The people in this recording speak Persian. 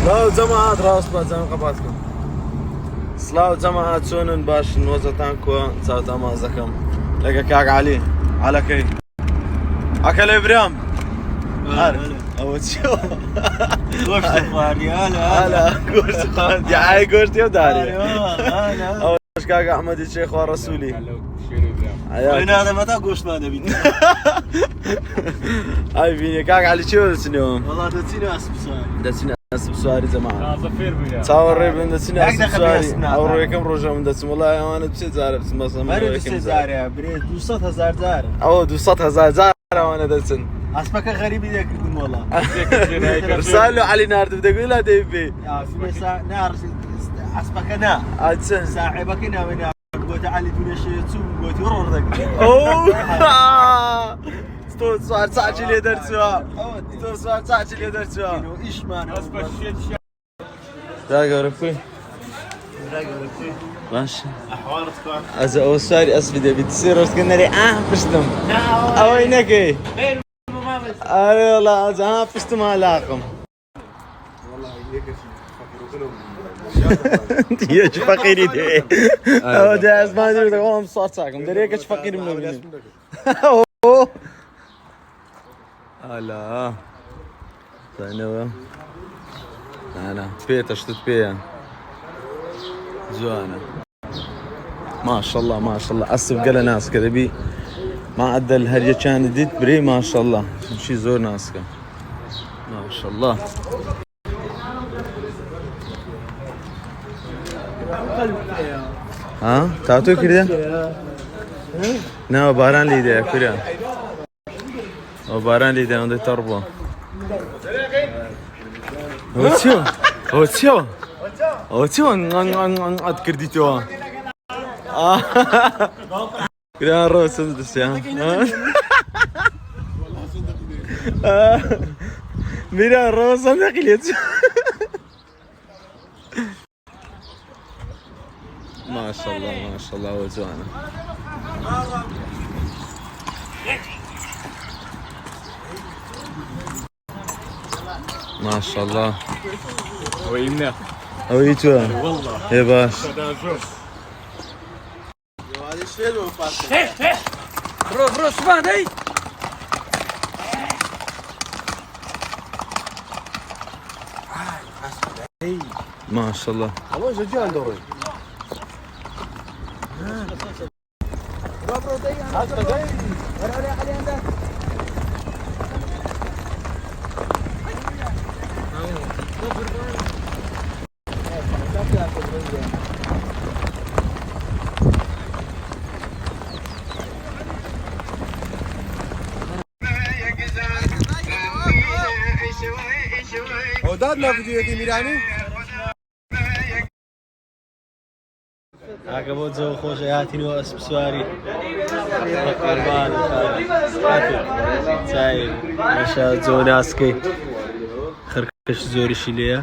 سلااو جەماعەت ڕاست بە جەم قەپات کەم سلااو جەماعەت چۆنن باشن وەزەتان کووە چاوتە مازەکەم لەگە کاک عەلی عەلەکەی ئەکە لێ برام ئەوە چیەوە گۆشتی خواری هەلا گۆشت خوارد دیعای گۆشتی و داری ئەوەش کاک ئەحمەدی چێ خوا ڕەسوولی نادەمەتا گۆشتمان دەبین ئای بینێ کاک عەلی چێوە دەچنەوە وەڵا دەچینە ئەسپ سواری دەچینە ئەسپ سواری جەماعەت چاوەڕێ بن دەچینە ئەسپ سواری ئەو ڕۆیەکەم ڕۆژە من دەچم وەڵای ئەوانە چێ جارە بچم بەسەم زارە برێ 200,000 جار ئەوە 200,000 جار ئەوانە دەچن ئەسپەکە غەریبی دەکردم وەڵا ڕسال و عەلی ناردم دەگوی لا دەیبێ ئەسپەکە نا ئاچن ساحێبەکەی ناوێنە گوتە عەلی دوورێشێ چوو گوتی ڕۆڕ دەکرد تۆ سوار چاچی لێ دەرچووە تۆ سوار چاچی لێ دەرچووە ئیشمانە داگەورە کوی باش ئەز ئەوە سواری ئەسپی دەبیت سێ ڕۆژکە نەرێ پشتم ئەوەی نەکەی ئەرێ وەڵا ئەجا پشتم هەلاقم دیەچ فەقیری دێ ئەوە دێ ئەزمانی دەوەڵام سوار چاکم دەرێکەچ فەقیرم نەبینم هەلا زانەوە نانا پێتە شتت پێیان جوانە ماشەڵڵا ماشەڵڵا ئەسب گەلە ناسکە دەبی معدەل هەریەکیان دیت برێ ماشەڵڵا چی زۆر ناسکە ماشەڵڵا ها تاتۆ کردە؟ ناوە باران لیدەیە کورە ئەو باران لیدە ئەوەندەی تەڕ بووە ئەوە چیوە؟ ئەوە چیوە؟ ئەوە چیوە ئەت کردیتەوە؟ کرا ڕۆ چەند دەستیان میرا ڕۆ چەند دەقیلێت ماشەڵڵا ماشەڵڵا ئەوە جوانە ماشەڵڵا ئەوەی تووە هێ باش برو سوبان هەی ماشەڵڵا ئەوە جوان دەڕۆی داد ما فيديوهاتی میرانی ئاگە بۆ جەوە خۆشە هاتینەوە ئەسپ سواری قەربان چای مەشە جۆ ناسکەی خرکەش زۆریشی لێیە